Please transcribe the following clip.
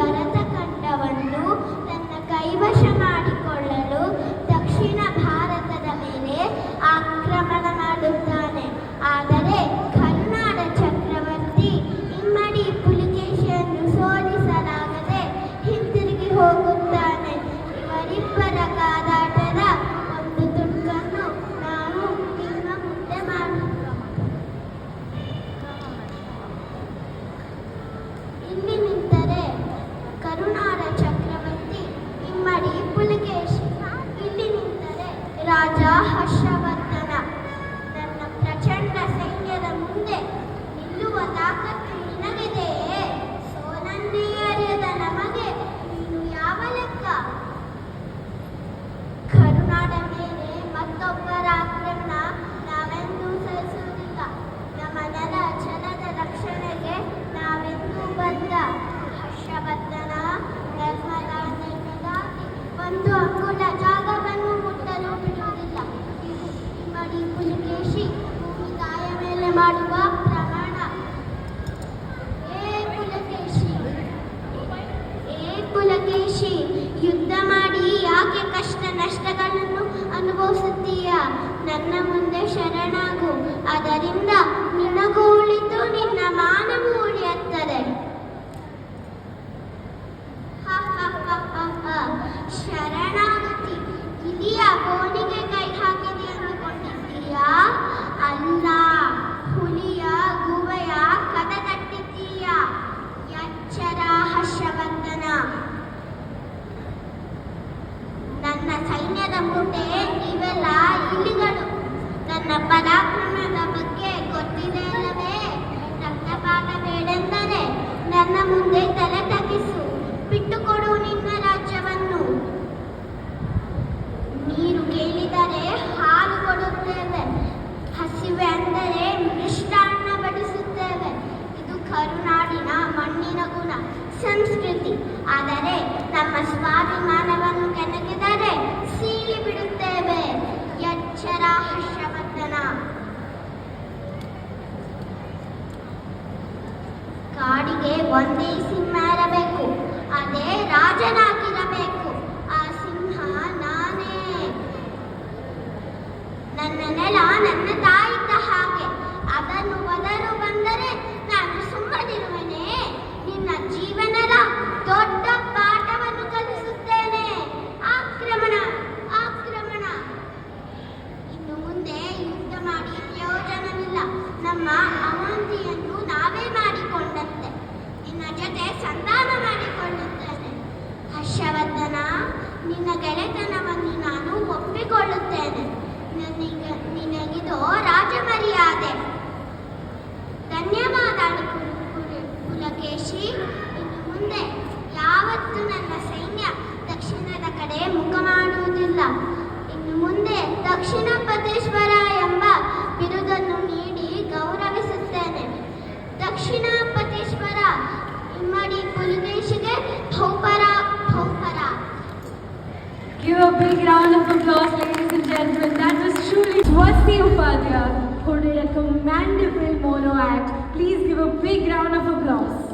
ಭರತಖಂಡವನ್ನು ತನ್ನ ಕೈವಶ ಮಾಡಿಕೊಳ್ಳಲು ದಕ್ಷಿಣ ಭಾರತದ ಮೇಲೆ ಆಕ್ರಮಣ ಮಾಡುತ್ತಾನೆ. ಆದರೆ ಕರುನಾಡ ಚಕ್ರವರ್ತಿ ಇಮ್ಮಡಿ ಪುಲಿಕೇಶಿಯನ್ನು ಸೋಲಿಸಲಾಗದೆ ಹಿಂತಿರುಗಿ ಹೋಗುತ್ತಾನೆ. ಇವರಿಬ್ಬರ ಕಾದಾಟದ ಒಂದು ತುಣುಕನ್ನು ನಾವು ನಿಮ್ಮ ಮುಂದೆ ಇಲ್ಲಿ ನಿಂತರೆ ಕರುನಾಡ ಚಕ್ರವರ್ತಿ ಇಮ್ಮಡಿ ಪುಲಿಕೇಶಿ, ಇಲ್ಲಿ ನಿಂತರೆ ರಾಜ ಹರ್ಷವರ್ಧನ. ನನ್ನ ಪ್ರಚಂಡ ಸೈನ್ಯದ ಮುಂದೆ ನಿಲ್ಲುವ ತಾಕತ್ತು ನಿನಗಿದೆಯೇ? ಸೋಲನ್ನೇ ಅರಿಯದ ನಮಗೆ ನೀನು ಯಾವ ಲೆಕ್ಕ? ಕರುನಾಡ ಮೇಲೆ ಮತ್ತೊಬ್ಬರ ಆಕ್ರಮಣ ನಾವೆಂದೂ ಸಹಿಸುವುದಿಲ್ಲ. ನಮ್ಮ ನೆಲ ಜಲದ ರಕ್ಷಣೆಗೆ ನಾವೆಂದೂ ಬದ್ಧ. ಹರ್ಷವರ್ಧನ ನರ್ಮದಾ ನದಿಯಾಗಿ ಒಂದು ಅಂಗುಲ ಜಾಗವನ್ನು ಮುಟ್ಟಲು ಬಿಡುವುದಿಲ್ಲ. ಇದು ಇಮ್ಮಡಿ ಪುಲಿಕೇಶಿ ಭೂಮಿ ತಾಯ ಮೇಲೆ ಮಾಡುವ ಪ್ರಮಾಣ. ಏ ಪುಲಕೇಶಿ, ಯುದ್ಧ ಮಾಡಿ ಯಾಕೆ ಕಷ್ಟ ನಷ್ಟಗಳನ್ನು ಅನುಭವಿಸುತ್ತೀಯ? ನನ್ನ ಮುಂದೆ ಶರಣಾಗು, ಅದರಿಂದ ನಿನಗೂ ಉಳಿತು, ನಿನ್ನ ಮಾನವೂ ಉಳಿಯುತ್ತದೆ. ಶರಣಾಗತಿ ಇಲಿಯ ಗೋಣಿಗೆ ಕೈ ಹಾಕಿದೆ ಅಂದುಕೊಂಡಿದ್ದೀಯಾ? ಅಲ್ಲ, ಹುಲಿಯ ಗುವೆಯ ಕದ ತಟ್ಟಿದ್ದೀಯಾ? ಎಚ್ಚರ ಹರ್ಷವರ್ಧನ. ನನ್ನ ಸೈನ್ಯದ ಮುಂದೆ ನೀವೆಲ್ಲ ಇಲಿಗಳು. ನನ್ನ ಪರಾಕ್ರಮದ ಬಗ್ಗೆ ಗೊತ್ತಿದೆ ಅಲ್ಲವೇ? ರಕ್ತಪಾತ ಬೇಡೆಂದರೆ ನನ್ನ ಮುಂದೆ ತಲೆ ತಗ್ಗಿಸು, ಬಿಟ್ಟುಕೊಡು ನಿನ್ನ ರಾಜ್ಯವನ್ನು. ನೀರು ಕೇಳಿದರೆ ಹಾಲು ಕೊಡುತ್ತೇವೆ, ಹಸಿವೆ ಅಂದರೆ ಮಿಷ್ಟಾನ್ನ ಬಡಿಸುತ್ತೇವೆ. ಇದು ಕರುನಾಡಿನ ಮಣ್ಣಿನ ಗುಣ, ಸಂಸ್ಕೃತಿ. ಆದರೆ ನಮ್ಮ ಸ್ವಾಭಿಮಾನವನ್ನು ಕೆಣಕಿದರೆ ಸೀಳಿ ಬಿಡುತ್ತೇವೆ. ಎಚ್ಚರ ಹರ್ಷವರ್ಧನ. ಕಾಡಿಗೆ ಒಂದೇ ಸಿಂಹ ಇರಬೇಕು, ಅದೇ ರಾಜನಾಗಿರಬೇಕು. ಆ ಸಿಂಹ ನಾನೇ. ನನ್ನ ನೆಲ ನನ್ನ ತಾಯಿದ್ದ ಹಾಗೆ, ಅದನ್ನು ಒದರು ಬಂದರೆ ನಾನು ಸುಮ್ಮನಿರುವೆನೇ? ನಿನ್ನ ಜೀವನದ ದೊಡ್ಡ ಪಾಠವನ್ನು ಕಲಿಸುತ್ತೇನೆ. ಆಕ್ರಮಣ, ಆಕ್ರಮಣ. ಇನ್ನು ಮುಂದೆ ಯುದ್ಧ ಮಾಡಿ ಪ್ರಯೋಜನವಿಲ್ಲ. ನಮ್ಮ ಅವಂತಿಯನ್ನು ನಾವೇ ಮಾಡಿಕೊಂಡಂತೆ. ನಿನ್ನ ಜೊತೆ ಸಂಧಾನ ಮಾಡಿಕೊಳ್ಳುತ್ತೇನೆ. ಹರ್ಷವರ್ಧನ, ನಿನ್ನ ಗೆಳೆತನವನ್ನು ನಾನು ಒಪ್ಪಿಕೊಳ್ಳುತ್ತೇನೆ. ನಿನಗಿದು ರಾಜಮರ್ಯಾದೆ. ಧನ್ಯವಾದ ಪುಲಕೇಶಿ. ಇನ್ನು ಮುಂದೆ ಯಾವತ್ತೂ ನನ್ನ ಸೈನ್ಯ ದಕ್ಷಿಣದ ಕಡೆ ಮುಖ ಮಾಡುವುದಿಲ್ಲ. ಇನ್ನು ಮುಂದೆ ದಕ್ಷಿಣಪತೇಶ್ವರ ಎಂಬ ಬಿರುದನ್ನು ನೀಡಿ ಗೌರವಿಸುತ್ತೇನೆ. ದಕ್ಷಿಣಪತೇಶ್ವರ ಇಮ್ಮಡಿ ಪುಲಿಕೇಶಿಗೆ ಬಹುಪರ, ಬಹುಪರ. Give a big round of applause, ladies and gentlemen. That was truly Swasti Upadhyay, who did a commendable mono act. Please give a big round of applause.